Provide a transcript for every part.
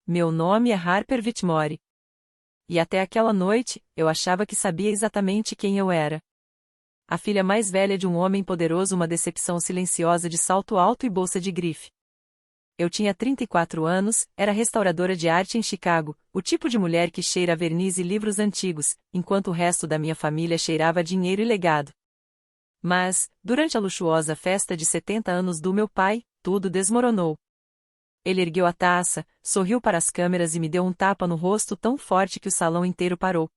Meu nome é Harper Whitmore. E até aquela noite, eu achava que sabia exatamente quem eu era. A filha mais velha de um homem poderoso, uma decepção silenciosa de salto alto e bolsa de grife. Eu tinha 34 anos, era restauradora de arte em Chicago, o tipo de mulher que cheira a verniz e livros antigos, enquanto o resto da minha família cheirava a dinheiro e legado. Mas, durante a luxuosa festa de 70 anos do meu pai, tudo desmoronou. Ele ergueu a taça, sorriu para as câmeras e me deu um tapa no rosto tão forte que o salão inteiro parou.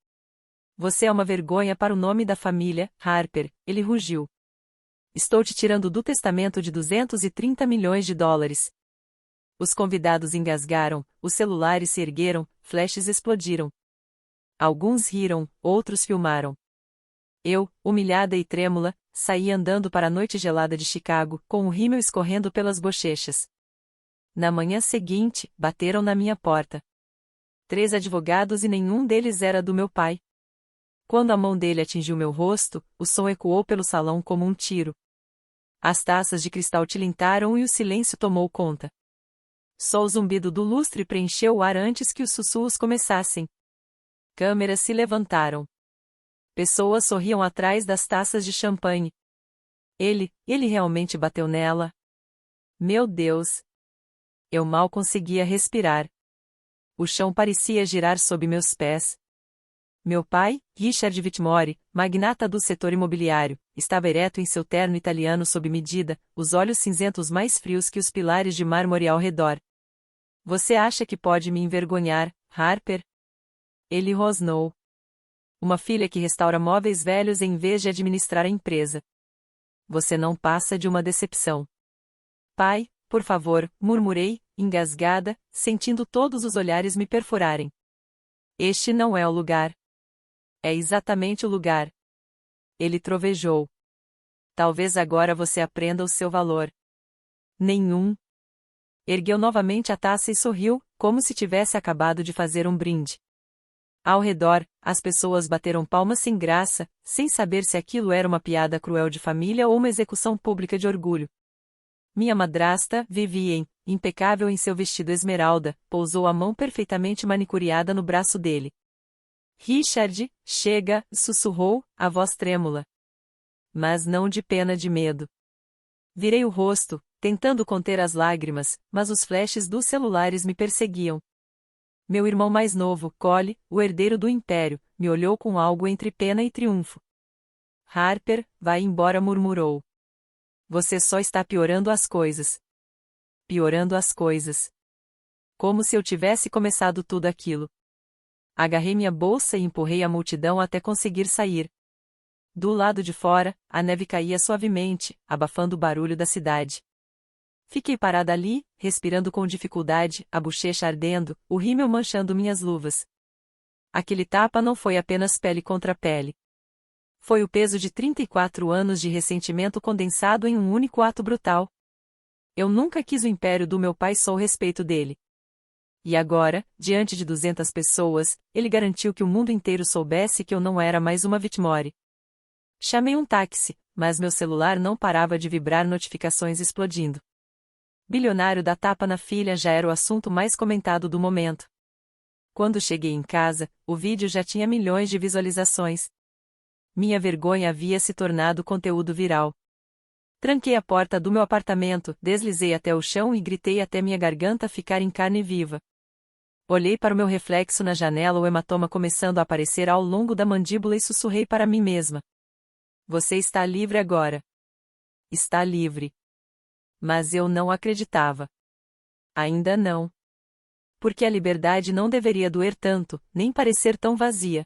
Você é uma vergonha para o nome da família, Harper, ele rugiu. Estou te tirando do testamento de 230 milhões de dólares. Os convidados engasgaram, os celulares se ergueram, flashes explodiram. Alguns riram, outros filmaram. Eu, humilhada e trêmula, saí andando para a noite gelada de Chicago, com o rímel escorrendo pelas bochechas. Na manhã seguinte, bateram na minha porta. 3 advogados e nenhum deles era do meu pai. Quando a mão dele atingiu meu rosto, o som ecoou pelo salão como um tiro. As taças de cristal tilintaram e o silêncio tomou conta. Só o zumbido do lustre preencheu o ar antes que os sussurros começassem. Câmeras se levantaram. Pessoas sorriam atrás das taças de champanhe. Ele realmente bateu nela? Meu Deus! Eu mal conseguia respirar. O chão parecia girar sob meus pés. Meu pai, Richard Whitmore, magnata do setor imobiliário, estava ereto em seu terno italiano sob medida, os olhos cinzentos mais frios que os pilares de mármore ao redor. Você acha que pode me envergonhar, Harper? Ele rosnou. Uma filha que restaura móveis velhos em vez de administrar a empresa. Você não passa de uma decepção. Pai, por favor, murmurei, engasgada, sentindo todos os olhares me perfurarem. Este não é o lugar. É exatamente o lugar. Ele trovejou. Talvez agora você aprenda o seu valor. Nenhum. Ergueu novamente a taça e sorriu, como se tivesse acabado de fazer um brinde. Ao redor, as pessoas bateram palmas sem graça, sem saber se aquilo era uma piada cruel de família ou uma execução pública de orgulho. Minha madrasta, Vivien, impecável em seu vestido esmeralda, pousou a mão perfeitamente manicuriada no braço dele. Richard, chega, sussurrou, a voz trêmula. Mas não de pena de medo. Virei o rosto, tentando conter as lágrimas, mas os flashes dos celulares me perseguiam. Meu irmão mais novo, Cole, o herdeiro do império, me olhou com algo entre pena e triunfo. Harper, vai embora, murmurou. Você só está piorando as coisas. Piorando as coisas. Como se eu tivesse começado tudo aquilo. Agarrei minha bolsa e empurrei a multidão até conseguir sair. Do lado de fora, a neve caía suavemente, abafando o barulho da cidade. Fiquei parada ali, respirando com dificuldade, a bochecha ardendo, o rímel manchando minhas luvas. Aquele tapa não foi apenas pele contra pele. Foi o peso de 34 anos de ressentimento condensado em um único ato brutal. Eu nunca quis o império do meu pai, só o respeito dele. E agora, diante de 200 pessoas, ele garantiu que o mundo inteiro soubesse que eu não era mais uma Whitmore. Chamei um táxi, mas meu celular não parava de vibrar, notificações explodindo. Bilionário da tapa na filha já era o assunto mais comentado do momento. Quando cheguei em casa, o vídeo já tinha milhões de visualizações. Minha vergonha havia se tornado conteúdo viral. Tranquei a porta do meu apartamento, deslizei até o chão e gritei até minha garganta ficar em carne viva. Olhei para o meu reflexo na janela, o hematoma começando a aparecer ao longo da mandíbula, e sussurrei para mim mesma. Você está livre agora. Está livre. Mas eu não acreditava. Ainda não. Porque a liberdade não deveria doer tanto, nem parecer tão vazia.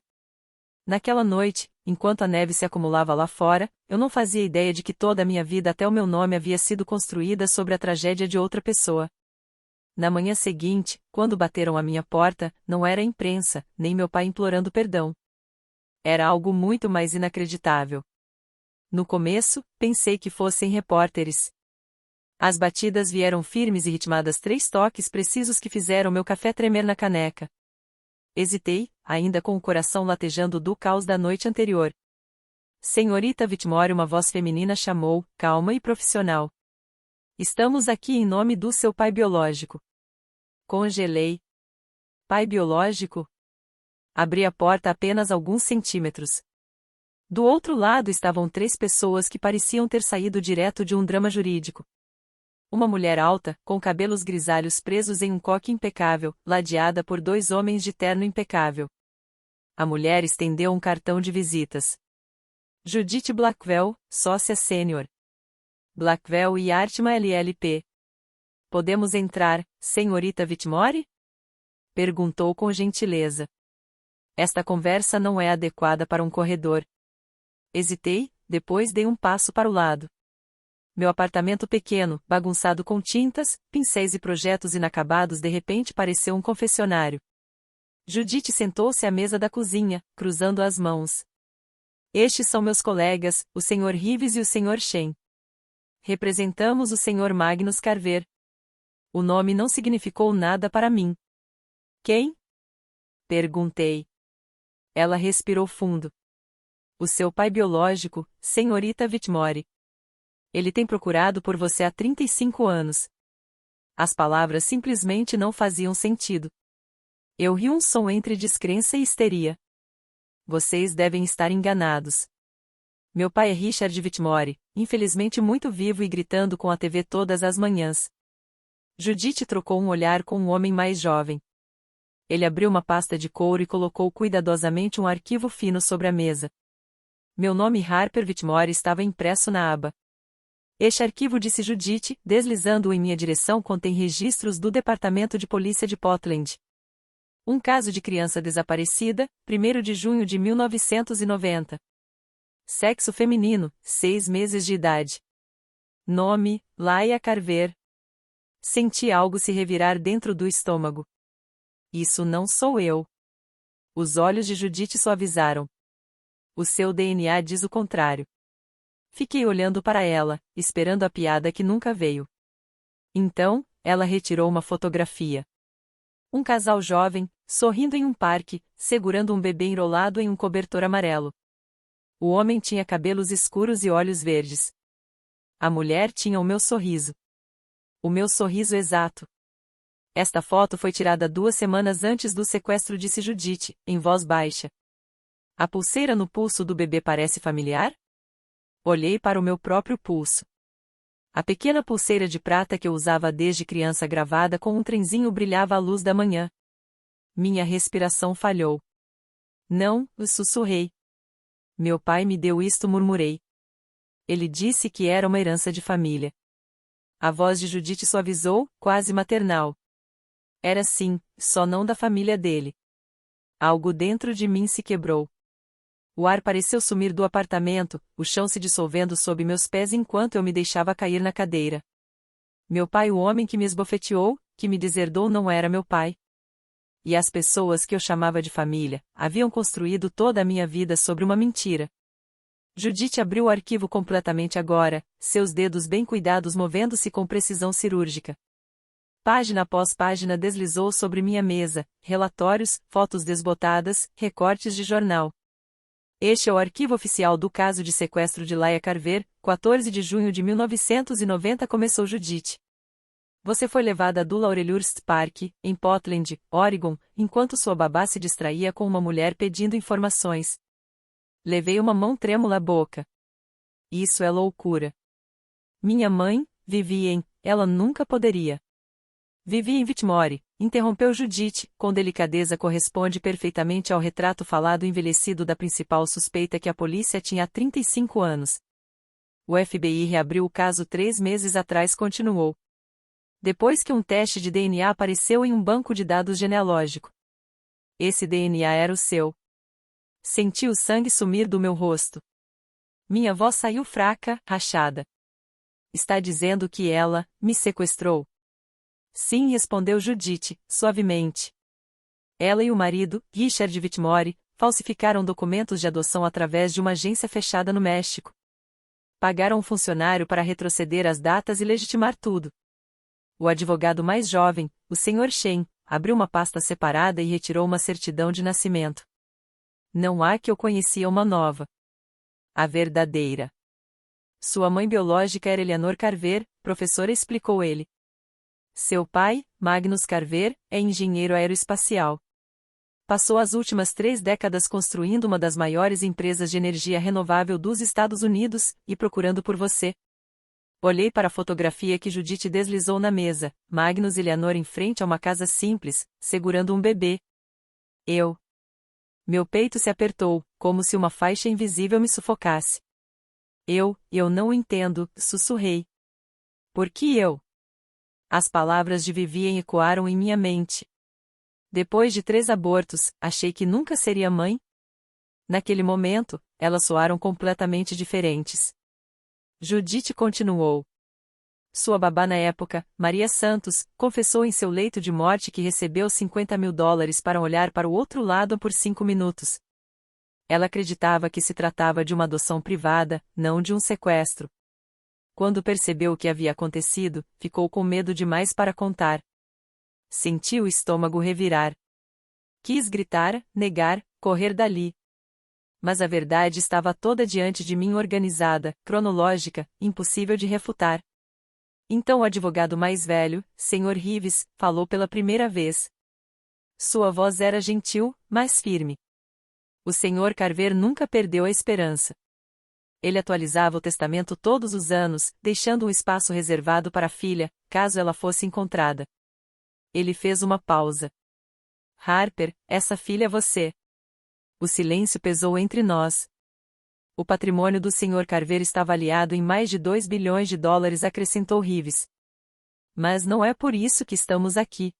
Naquela noite, enquanto a neve se acumulava lá fora, eu não fazia ideia de que toda a minha vida até o meu nome havia sido construída sobre a tragédia de outra pessoa. Na manhã seguinte, quando bateram à minha porta, não era a imprensa, nem meu pai implorando perdão. Era algo muito mais inacreditável. No começo, pensei que fossem repórteres. As batidas vieram firmes e ritmadas, 3 toques precisos que fizeram meu café tremer na caneca. Hesitei, ainda com o coração latejando do caos da noite anterior. Senhorita Whitmore, uma voz feminina chamou, calma e profissional. Estamos aqui em nome do seu pai biológico. Congelei. Pai biológico? Abri a porta apenas alguns centímetros. Do outro lado estavam 3 pessoas que pareciam ter saído direto de um drama jurídico. Uma mulher alta, com cabelos grisalhos presos em um coque impecável, ladeada por 2 homens de terno impecável. A mulher estendeu um cartão de visitas. Judith Blackwell, sócia sênior. Blackwell e Artima LLP. Podemos entrar, senhorita Whitmore? Perguntou com gentileza. Esta conversa não é adequada para um corredor. Hesitei, depois dei um passo para o lado. Meu apartamento pequeno, bagunçado com tintas, pincéis e projetos inacabados de repente pareceu um confessionário. Judith sentou-se à mesa da cozinha, cruzando as mãos. Estes são meus colegas, o Sr. Reeves e o Sr. Shen. Representamos o Sr. Magnus Carver. O nome não significou nada para mim. Quem? Perguntei. Ela respirou fundo. O seu pai biológico, senhorita Whitmore. Ele tem procurado por você há 35 anos. As palavras simplesmente não faziam sentido. Eu ri um som entre descrença e histeria. Vocês devem estar enganados. Meu pai é Richard Whitmore, infelizmente muito vivo e gritando com a TV todas as manhãs. Judith trocou um olhar com um homem mais jovem. Ele abriu uma pasta de couro e colocou cuidadosamente um arquivo fino sobre a mesa. Meu nome Harper Whitmore estava impresso na aba. Este arquivo, disse Judith, deslizando-o em minha direção, contém registros do Departamento de Polícia de Portland. Um caso de criança desaparecida, 1º de junho de 1990. Sexo feminino, 6 meses de idade. Nome, Laia Carver. Senti algo se revirar dentro do estômago. Isso não sou eu. Os olhos de Judith suavizaram. O seu DNA diz o contrário. Fiquei olhando para ela, esperando a piada que nunca veio. Então, ela retirou uma fotografia. Um casal jovem, sorrindo em um parque, segurando um bebê enrolado em um cobertor amarelo. O homem tinha cabelos escuros e olhos verdes. A mulher tinha o meu sorriso. O meu sorriso exato. Esta foto foi tirada 2 semanas antes do sequestro, disse Judith, em voz baixa. A pulseira no pulso do bebê parece familiar? Olhei para o meu próprio pulso. A pequena pulseira de prata que eu usava desde criança gravada com um trenzinho brilhava à luz da manhã. Minha respiração falhou. Não, eu sussurrei. Meu pai me deu isto, murmurei. Ele disse que era uma herança de família. A voz de Judith suavizou, quase maternal. Era sim, só não da família dele. Algo dentro de mim se quebrou. O ar pareceu sumir do apartamento, o chão se dissolvendo sob meus pés enquanto eu me deixava cair na cadeira. Meu pai, o homem que me esbofeteou, que me deserdou, não era meu pai. E as pessoas que eu chamava de família, haviam construído toda a minha vida sobre uma mentira. Judith abriu o arquivo completamente agora, seus dedos bem cuidados movendo-se com precisão cirúrgica. Página após página deslizou sobre minha mesa, relatórios, fotos desbotadas, recortes de jornal. Este é o arquivo oficial do caso de sequestro de Laia Carver, 14 de junho de 1990, começou Judith. Você foi levada do Laurelhurst Park, em Portland, Oregon, enquanto sua babá se distraía com uma mulher pedindo informações. Levei uma mão trêmula à boca. Isso é loucura. Minha mãe, Vivien, ela nunca poderia. Vivien Whitmore, interrompeu Judith, com delicadeza corresponde perfeitamente ao retrato falado envelhecido da principal suspeita que a polícia tinha há 35 anos. O FBI reabriu o caso 3 meses atrás, continuou. Depois que um teste de DNA apareceu em um banco de dados genealógico. Esse DNA era o seu. Senti o sangue sumir do meu rosto. Minha voz saiu fraca, rachada. Está dizendo que ela me sequestrou? Sim, respondeu Judith, suavemente. Ela e o marido, Richard Whitmore, falsificaram documentos de adoção através de uma agência fechada no México. Pagaram um funcionário para retroceder as datas e legitimar tudo. O advogado mais jovem, o Sr. Shen, abriu uma pasta separada e retirou uma certidão de nascimento. Não há que eu conhecia uma nova. A verdadeira. Sua mãe biológica era Eleanor Carver, professora, explicou ele. Seu pai, Magnus Carver, é engenheiro aeroespacial. Passou as últimas 3 décadas construindo uma das maiores empresas de energia renovável dos Estados Unidos, e procurando por você. Olhei para a fotografia que Judith deslizou na mesa, Magnus e Eleanor em frente a uma casa simples, segurando um bebê. Meu peito se apertou, como se uma faixa invisível me sufocasse. Eu não entendo, sussurrei. Por que eu? As palavras de Vivien ecoaram em minha mente. Depois de 3 abortos, achei que nunca seria mãe? Naquele momento, elas soaram completamente diferentes. Judith continuou. Sua babá na época, Maria Santos, confessou em seu leito de morte que recebeu $50.000 para olhar para o outro lado por 5 minutos. Ela acreditava que se tratava de uma adoção privada, não de um sequestro. Quando percebeu o que havia acontecido, ficou com medo demais para contar. Senti o estômago revirar. Quis gritar, negar, correr dali. Mas a verdade estava toda diante de mim, organizada, cronológica, impossível de refutar. Então o advogado mais velho, Sr. Reeves, falou pela primeira vez. Sua voz era gentil, mas firme. O Sr. Carver nunca perdeu a esperança. Ele atualizava o testamento todos os anos, deixando um espaço reservado para a filha, caso ela fosse encontrada. Ele fez uma pausa. Harper, essa filha é você. O silêncio pesou entre nós. O patrimônio do Sr. Carver está avaliado em mais de $2 bilhões, acrescentou Reeves. Mas não é por isso que estamos aqui.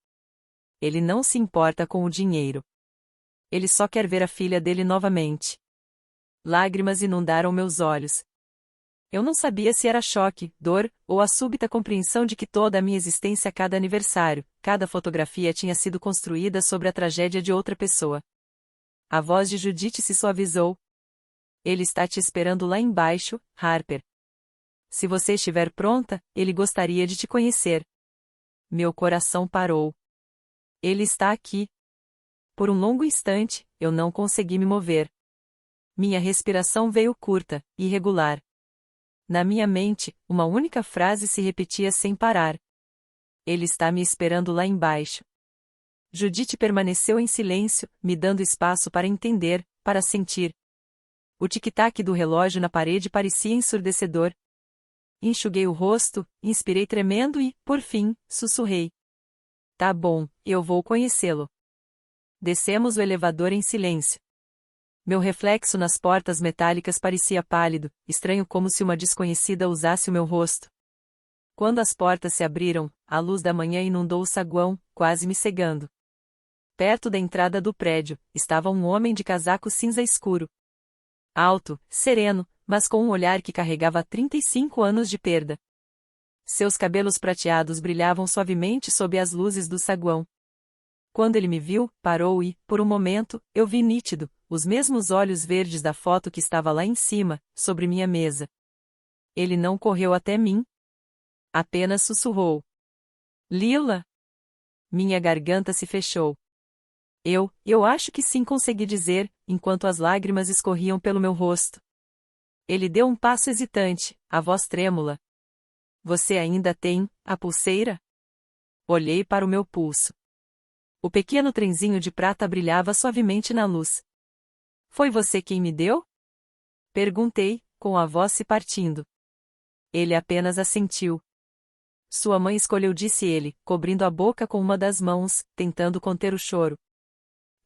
Ele não se importa com o dinheiro. Ele só quer ver a filha dele novamente. Lágrimas inundaram meus olhos. Eu não sabia se era choque, dor, ou a súbita compreensão de que toda a minha existência, cada aniversário, cada fotografia tinha sido construída sobre a tragédia de outra pessoa. A voz de Judith se suavizou. Ele está te esperando lá embaixo, Harper. Se você estiver pronta, ele gostaria de te conhecer. Meu coração parou. Ele está aqui. Por um longo instante, eu não consegui me mover. Minha respiração veio curta, irregular. Na minha mente, uma única frase se repetia sem parar. Ele está me esperando lá embaixo. Judith permaneceu em silêncio, me dando espaço para entender, para sentir. O tic-tac do relógio na parede parecia ensurdecedor. Enxuguei o rosto, inspirei tremendo e, por fim, sussurrei. Tá bom, eu vou conhecê-lo. Descemos o elevador em silêncio. Meu reflexo nas portas metálicas parecia pálido, estranho, como se uma desconhecida usasse o meu rosto. Quando as portas se abriram, a luz da manhã inundou o saguão, quase me cegando. Perto da entrada do prédio, estava um homem de casaco cinza escuro. Alto, sereno, mas com um olhar que carregava 35 anos de perda. Seus cabelos prateados brilhavam suavemente sob as luzes do saguão. Quando ele me viu, parou e, por um momento, eu vi nítido, os mesmos olhos verdes da foto que estava lá em cima, sobre minha mesa. Ele não correu até mim. Apenas sussurrou. Lila? Minha garganta se fechou. Eu acho que sim, consegui dizer, enquanto as lágrimas escorriam pelo meu rosto. Ele deu um passo hesitante, a voz trêmula. Você ainda tem a pulseira? Olhei para o meu pulso. O pequeno trenzinho de prata brilhava suavemente na luz. Foi você quem me deu? Perguntei, com a voz se partindo. Ele apenas assentiu. Sua mãe escolheu, disse ele, cobrindo a boca com uma das mãos, tentando conter o choro.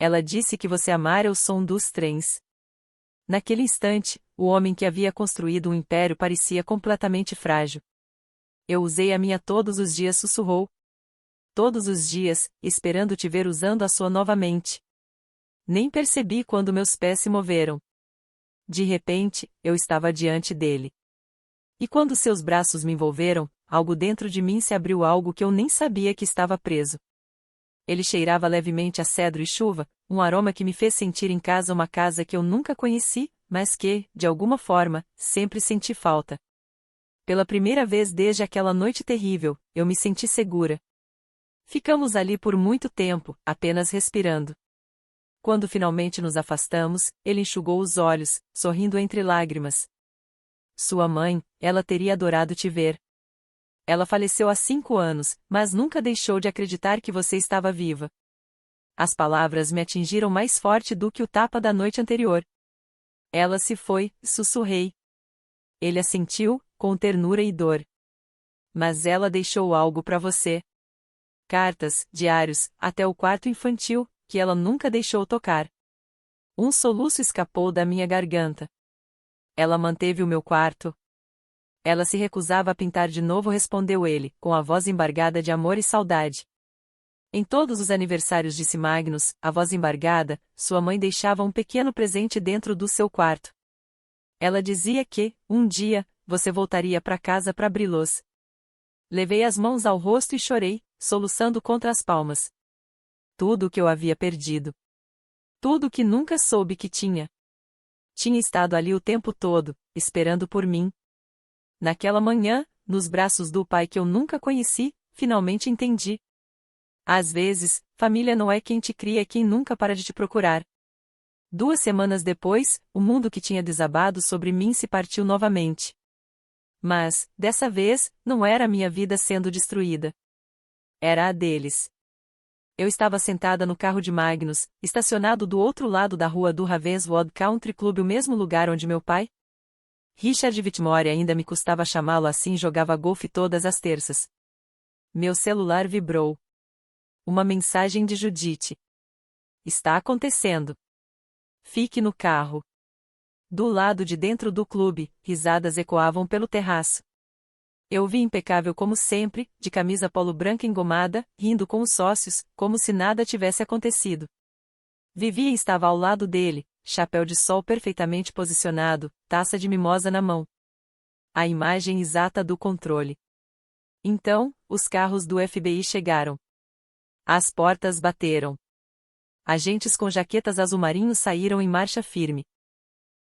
Ela disse que você amara o som dos trens. Naquele instante, o homem que havia construído um império parecia completamente frágil. Eu usei a minha todos os dias, sussurrou. Todos os dias, esperando te ver usando a sua novamente. Nem percebi quando meus pés se moveram. De repente, eu estava diante dele. E quando seus braços me envolveram, algo dentro de mim se abriu, algo que eu nem sabia que estava preso. Ele cheirava levemente a cedro e chuva, um aroma que me fez sentir em casa, uma casa que eu nunca conheci, mas que, de alguma forma, sempre senti falta. Pela primeira vez desde aquela noite terrível, eu me senti segura. Ficamos ali por muito tempo, apenas respirando. Quando finalmente nos afastamos, ele enxugou os olhos, sorrindo entre lágrimas. Sua mãe, ela teria adorado te ver. Ela faleceu há 5 anos, mas nunca deixou de acreditar que você estava viva. As palavras me atingiram mais forte do que o tapa da noite anterior. Ela se foi, sussurrei. Ele assentiu, com ternura e dor. Mas ela deixou algo para você. Cartas, diários, até o quarto infantil, que ela nunca deixou tocar. Um soluço escapou da minha garganta. Ela manteve o meu quarto. Ela se recusava a pintar de novo, respondeu ele, com a voz embargada de amor e saudade. Em todos os aniversários, disse Magnus, a voz embargada, sua mãe deixava um pequeno presente dentro do seu quarto. Ela dizia que, um dia, você voltaria para casa para abri-los. Levei as mãos ao rosto e chorei, soluçando contra as palmas. Tudo o que eu havia perdido. Tudo o que nunca soube que tinha. Tinha estado ali o tempo todo, esperando por mim. Naquela manhã, nos braços do pai que eu nunca conheci, finalmente entendi. Às vezes, família não é quem te cria, é quem nunca para de te procurar. 2 semanas depois, o mundo que tinha desabado sobre mim se partiu novamente. Mas, dessa vez, não era a minha vida sendo destruída. Era a deles. Eu estava sentada no carro de Magnus, estacionado do outro lado da rua do Ravenswood Country Club, o mesmo lugar onde meu pai, Richard Whitmore, ainda me custava chamá-lo assim, jogava golfe todas as terças. Meu celular vibrou. Uma mensagem de Judith. Está acontecendo. Fique no carro. Do lado de dentro do clube, risadas ecoavam pelo terraço. Eu vi impecável como sempre, de camisa polo branca engomada, rindo com os sócios, como se nada tivesse acontecido. Vivian estava ao lado dele, chapéu de sol perfeitamente posicionado, taça de mimosa na mão. A imagem exata do controle. Então, os carros do FBI chegaram. As portas bateram. Agentes com jaquetas azul marinho saíram em marcha firme.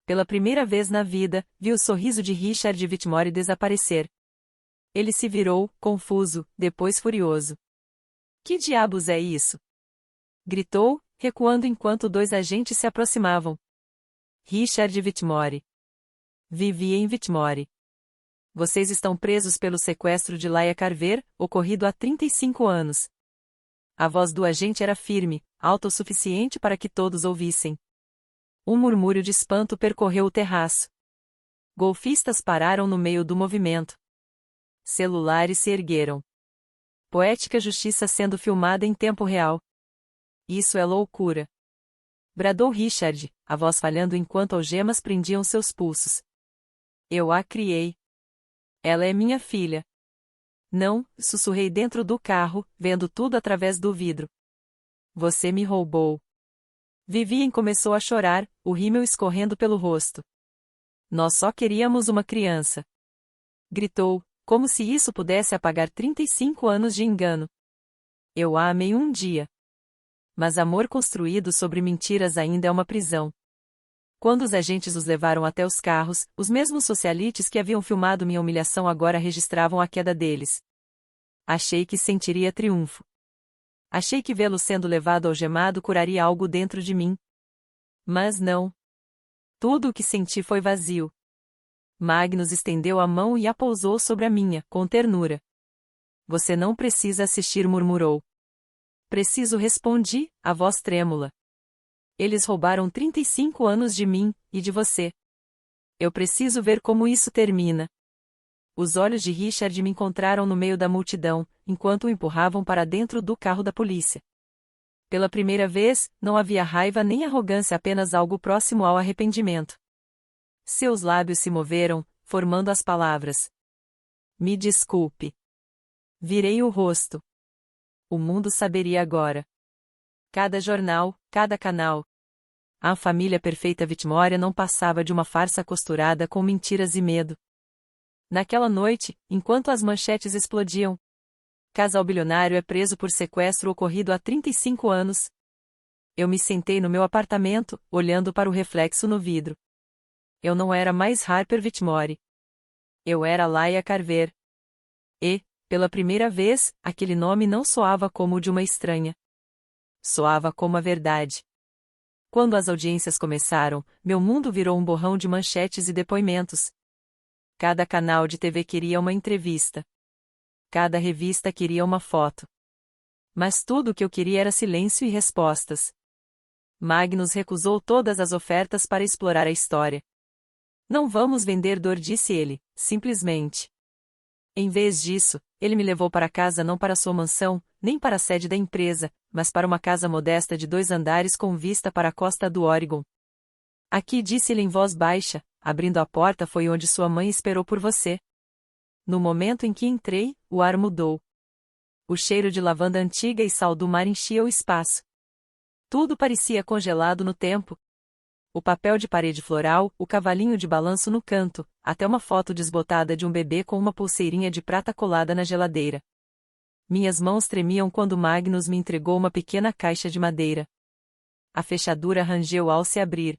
Pela primeira vez na vida, vi o sorriso de Richard Whitmore desaparecer. Ele se virou, confuso, depois furioso. Que diabos é isso? Gritou, recuando enquanto 2 agentes se aproximavam. Richard Whitmore. Vivian Whitmore. Vocês estão presos pelo sequestro de Laia Carver, ocorrido há 35 anos. A voz do agente era firme, alta o suficiente para que todos ouvissem. Um murmúrio de espanto percorreu o terraço. Golfistas pararam no meio do movimento. Celulares se ergueram. Poética justiça sendo filmada em tempo real. Isso é loucura. Bradou Richard, a voz falhando enquanto algemas prendiam seus pulsos. Eu a criei. Ela é minha filha. Não, sussurrei dentro do carro, vendo tudo através do vidro. Você me roubou. Vivian começou a chorar, o rímel escorrendo pelo rosto. Nós só queríamos uma criança. Gritou, como se isso pudesse apagar 35 anos de engano. Eu a amei um dia. Mas amor construído sobre mentiras ainda é uma prisão. Quando os agentes os levaram até os carros, os mesmos socialites que haviam filmado minha humilhação agora registravam a queda deles. Achei que sentiria triunfo. Achei que vê-lo sendo levado algemado curaria algo dentro de mim. Mas não. Tudo o que senti foi vazio. Magnus estendeu a mão e a pousou sobre a minha, com ternura. Você não precisa assistir, murmurou. Preciso, respondi, a voz trêmula. Eles roubaram 35 anos de mim, e de você. Eu preciso ver como isso termina. Os olhos de Richard me encontraram no meio da multidão, enquanto o empurravam para dentro do carro da polícia. Pela primeira vez, não havia raiva nem arrogância, apenas algo próximo ao arrependimento. Seus lábios se moveram, formando as palavras. Me desculpe. Virei o rosto. O mundo saberia agora. Cada jornal, cada canal. A família perfeita Whitmore não passava de uma farsa costurada com mentiras e medo. Naquela noite, enquanto as manchetes explodiam. Casal bilionário é preso por sequestro ocorrido há 35 anos. Eu me sentei no meu apartamento, olhando para o reflexo no vidro. Eu não era mais Harper Whitmore. Eu era Laia Carver. E, pela primeira vez, aquele nome não soava como o de uma estranha. Soava como a verdade. Quando as audiências começaram, meu mundo virou um borrão de manchetes e depoimentos. Cada canal de TV queria uma entrevista. Cada revista queria uma foto. Mas tudo o que eu queria era silêncio e respostas. Magnus recusou todas as ofertas para explorar a história. Não vamos vender dor, disse ele, simplesmente. Em vez disso, ele me levou para casa, não para sua mansão, nem para a sede da empresa, mas para uma casa modesta de 2 andares com vista para a costa do Oregon. Aqui, disse-lhe em voz baixa, abrindo a porta, foi onde sua mãe esperou por você. No momento em que entrei, o ar mudou. O cheiro de lavanda antiga e sal do mar enchia o espaço. Tudo parecia congelado no tempo. O papel de parede floral, o cavalinho de balanço no canto, até uma foto desbotada de um bebê com uma pulseirinha de prata colada na geladeira. Minhas mãos tremiam quando Magnus me entregou uma pequena caixa de madeira. A fechadura rangeu ao se abrir.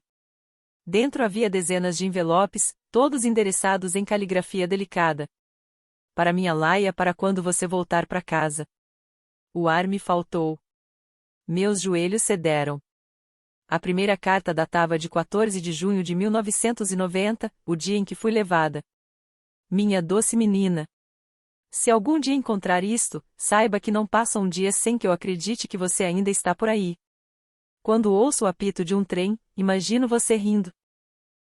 Dentro havia dezenas de envelopes, todos endereçados em caligrafia delicada. Para minha Laia, para quando você voltar para casa. O ar me faltou. Meus joelhos cederam. A primeira carta datava de 14 de junho de 1990, o dia em que fui levada. Minha doce menina. Se algum dia encontrar isto, saiba que não passa um dia sem que eu acredite que você ainda está por aí. Quando ouço o apito de um trem, imagino você rindo.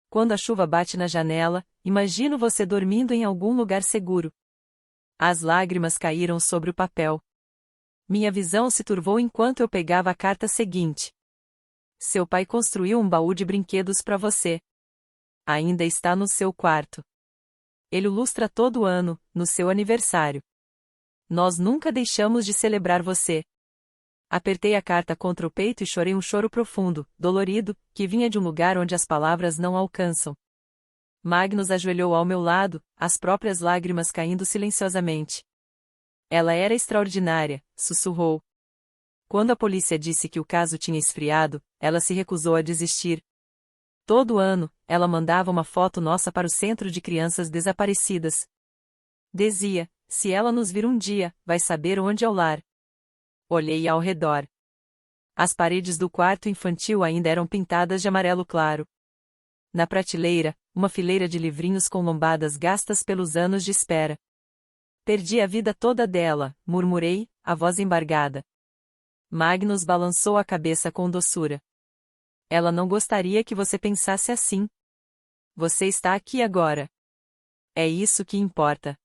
Quando a chuva bate na janela, imagino você dormindo em algum lugar seguro. As lágrimas caíram sobre o papel. Minha visão se turvou enquanto eu pegava a carta seguinte. Seu pai construiu um baú de brinquedos para você. Ainda está no seu quarto. Ele o lustra todo ano, no seu aniversário. Nós nunca deixamos de celebrar você. Apertei a carta contra o peito e chorei um choro profundo, dolorido, que vinha de um lugar onde as palavras não alcançam. Magnus ajoelhou ao meu lado, as próprias lágrimas caindo silenciosamente. Ela era extraordinária, sussurrou. Quando a polícia disse que o caso tinha esfriado, ela se recusou a desistir. Todo ano, ela mandava uma foto nossa para o Centro de Crianças Desaparecidas. Dizia, se ela nos vir um dia, vai saber onde é o lar. Olhei ao redor. As paredes do quarto infantil ainda eram pintadas de amarelo claro. Na prateleira, uma fileira de livrinhos com lombadas gastas pelos anos de espera. Perdi a vida toda dela, murmurei, a voz embargada. Magnus balançou a cabeça com doçura. Ela não gostaria que você pensasse assim. Você está aqui agora. É isso que importa.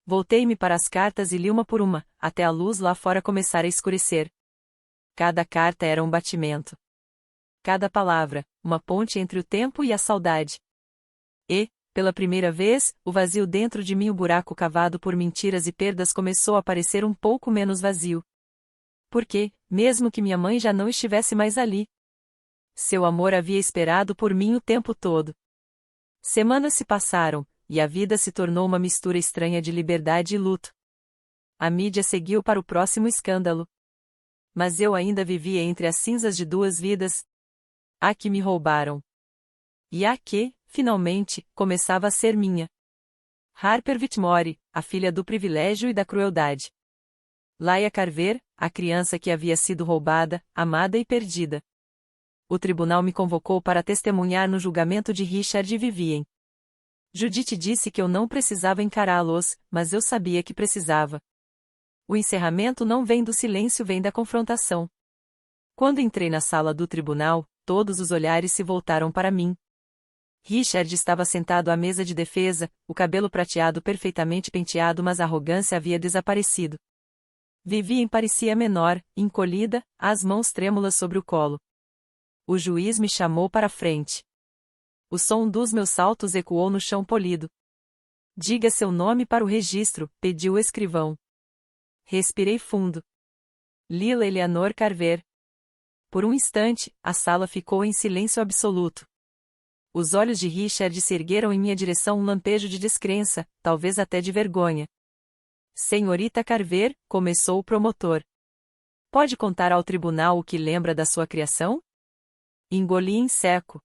Voltei-me para as cartas e li uma por uma, até a luz lá fora começar a escurecer. Cada carta era um batimento. Cada palavra, uma ponte entre o tempo e a saudade. E, pela primeira vez, o vazio dentro de mim, o buraco cavado por mentiras e perdas, começou a parecer um pouco menos vazio. Porque, mesmo que minha mãe já não estivesse mais ali, seu amor havia esperado por mim o tempo todo. Semanas se passaram, e a vida se tornou uma mistura estranha de liberdade e luto. A mídia seguiu para o próximo escândalo. Mas eu ainda vivia entre as cinzas de 2 vidas. A que me roubaram. E a que, finalmente, começava a ser minha. Harper Whitmore, a filha do privilégio e da crueldade. Laia Carver, a criança que havia sido roubada, amada e perdida. O tribunal me convocou para testemunhar no julgamento de Richard e Vivien. Judith disse que eu não precisava encará-los, mas eu sabia que precisava. O encerramento não vem do silêncio, vem da confrontação. Quando entrei na sala do tribunal, todos os olhares se voltaram para mim. Richard estava sentado à mesa de defesa, o cabelo prateado perfeitamente penteado, mas a arrogância havia desaparecido. Vivien parecia menor, encolhida, as mãos trêmulas sobre o colo. O juiz me chamou para a frente. O som dos meus saltos ecoou no chão polido. Diga seu nome para o registro, pediu o escrivão. Respirei fundo. Lila Eleanor Carver. Por um instante, a sala ficou em silêncio absoluto. Os olhos de Richard se ergueram em minha direção, um lampejo de descrença, talvez até de vergonha. Senhorita Carver, começou o promotor. Pode contar ao tribunal o que lembra da sua criação? Engoli em seco.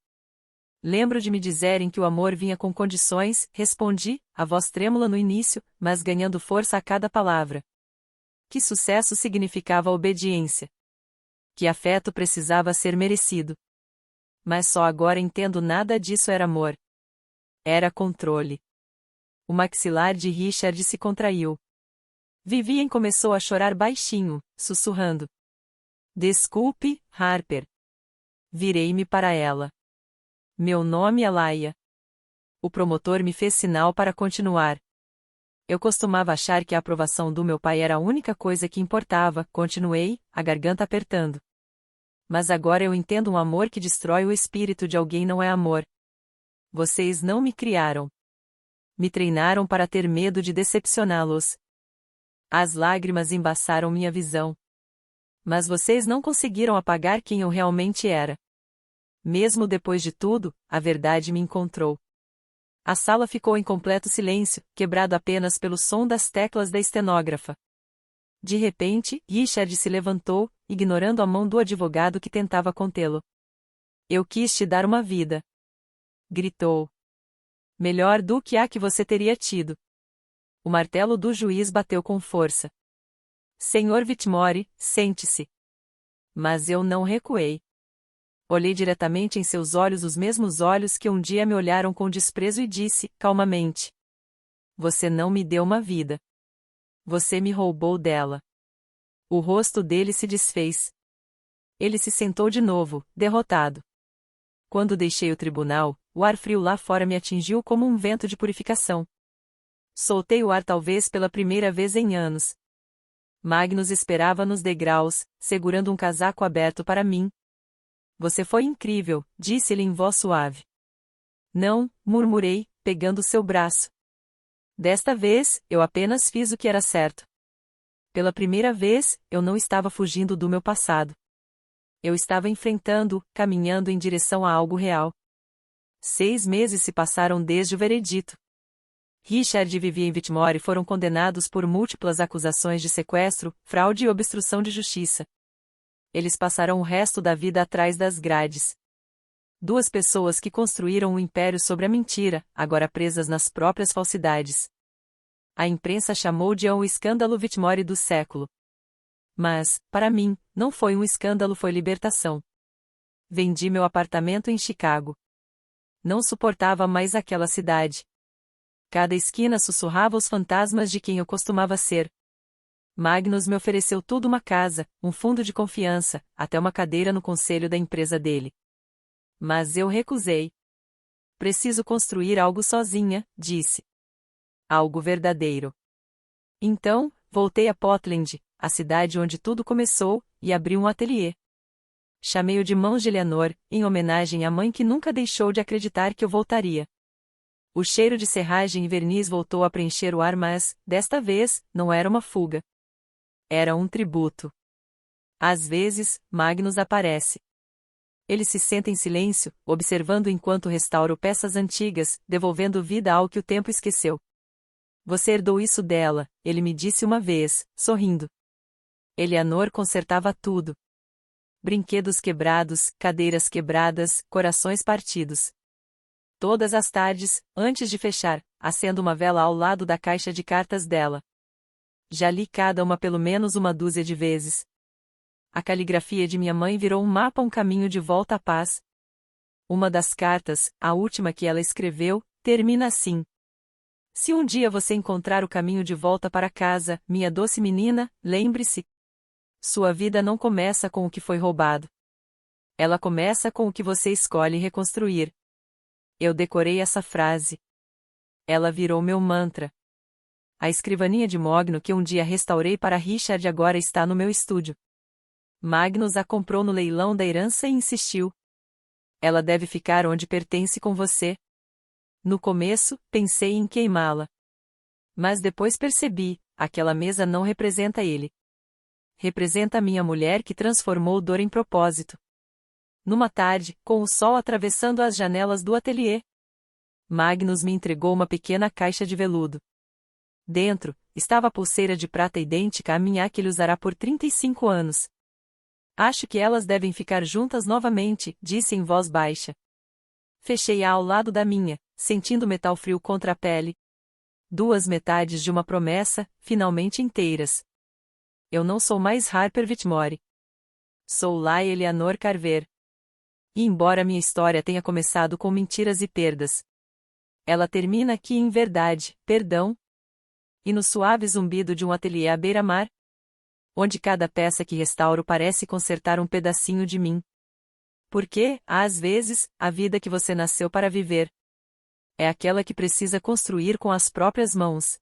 Lembro de me dizerem que o amor vinha com condições, respondi, a voz trêmula no início, mas ganhando força a cada palavra. Que sucesso significava obediência. Que afeto precisava ser merecido. Mas só agora entendo, nada disso era amor. Era controle. O maxilar de Richard se contraiu. Vivian começou a chorar baixinho, sussurrando. Desculpe, Harper. Virei-me para ela. Meu nome é Laia. O promotor me fez sinal para continuar. Eu costumava achar que a aprovação do meu pai era a única coisa que importava, continuei, a garganta apertando. Mas agora eu entendo um amor que destrói o espírito de alguém não é amor. Vocês não me criaram. Me treinaram para ter medo de decepcioná-los. As lágrimas embaçaram minha visão. Mas vocês não conseguiram apagar quem eu realmente era. Mesmo depois de tudo, a verdade me encontrou. A sala ficou em completo silêncio, quebrado apenas pelo som das teclas da estenógrafa. De repente, Richard se levantou, ignorando a mão do advogado que tentava contê-lo. Eu quis te dar uma vida. Gritou. Melhor do que a que você teria tido. O martelo do juiz bateu com força. Senhor Whitmore, sente-se. Mas eu não recuei. Olhei diretamente em seus olhos, os mesmos olhos que um dia me olharam com desprezo, e disse, calmamente: Você não me deu uma vida. Você me roubou dela. O rosto dele se desfez. Ele se sentou de novo, derrotado. Quando deixei o tribunal, o ar frio lá fora me atingiu como um vento de purificação. Soltei o ar talvez pela primeira vez em anos. Magnus esperava nos degraus, segurando um casaco aberto para mim. Você foi incrível, disse-ele em voz suave. Não, murmurei, pegando seu braço. Desta vez, eu apenas fiz o que era certo. Pela primeira vez, eu não estava fugindo do meu passado. Eu estava enfrentando, caminhando em direção a algo real. 6 meses se passaram desde o veredito. Richard e Vivian Whitmore foram condenados por múltiplas acusações de sequestro, fraude e obstrução de justiça. Eles passarão o resto da vida atrás das grades. 2 pessoas que construíram um império sobre a mentira, agora presas nas próprias falsidades. A imprensa chamou de o escândalo Whitmore do século. Mas, para mim, não foi um escândalo, foi libertação. Vendi meu apartamento em Chicago. Não suportava mais aquela cidade. Cada esquina sussurrava os fantasmas de quem eu costumava ser. Magnus me ofereceu tudo: uma casa, um fundo de confiança, até uma cadeira no conselho da empresa dele. Mas eu recusei. Preciso construir algo sozinha, disse. Algo verdadeiro. Então, voltei a Portland, a cidade onde tudo começou, e abri um ateliê. Chamei-o de Mãos de Eleanor, em homenagem à mãe que nunca deixou de acreditar que eu voltaria. O cheiro de serragem e verniz voltou a preencher o ar, mas, desta vez, não era uma fuga. Era um tributo. Às vezes, Magnus aparece. Ele se senta em silêncio, observando enquanto restauro peças antigas, devolvendo vida ao que o tempo esqueceu. Você herdou isso dela, ele me disse uma vez, sorrindo. Eleanor consertava tudo. Brinquedos quebrados, cadeiras quebradas, corações partidos. Todas as tardes, antes de fechar, acendo uma vela ao lado da caixa de cartas dela. Já li cada uma pelo menos uma dúzia de vezes. A caligrafia de minha mãe virou um mapa, um caminho de volta à paz. Uma das cartas, a última que ela escreveu, termina assim: Se um dia você encontrar o caminho de volta para casa, minha doce menina, lembre-se. Sua vida não começa com o que foi roubado. Ela começa com o que você escolhe reconstruir. Eu decorei essa frase. Ela virou meu mantra. A escrivaninha de mogno que um dia restaurei para Richard agora está no meu estúdio. Magnus a comprou no leilão da herança e insistiu. Ela deve ficar onde pertence com você. No começo, pensei em queimá-la. Mas depois percebi, aquela mesa não representa ele. Representa a minha mulher que transformou dor em propósito. Numa tarde, com o sol atravessando as janelas do ateliê, Magnus me entregou uma pequena caixa de veludo. Dentro, estava a pulseira de prata idêntica à minha que ele usará por 35 anos. Acho que elas devem ficar juntas novamente, disse em voz baixa. Fechei-a ao lado da minha, sentindo o metal frio contra a pele. 2 metades de uma promessa, finalmente inteiras. Eu não sou mais Harper Whitmore. Sou Laia Eleanor Carver. E embora minha história tenha começado com mentiras e perdas, ela termina aqui em verdade, perdão, E no suave zumbido de um ateliê à beira-mar? Onde cada peça que restauro parece consertar um pedacinho de mim. Porque, às vezes, a vida que você nasceu para viver é aquela que precisa construir com as próprias mãos.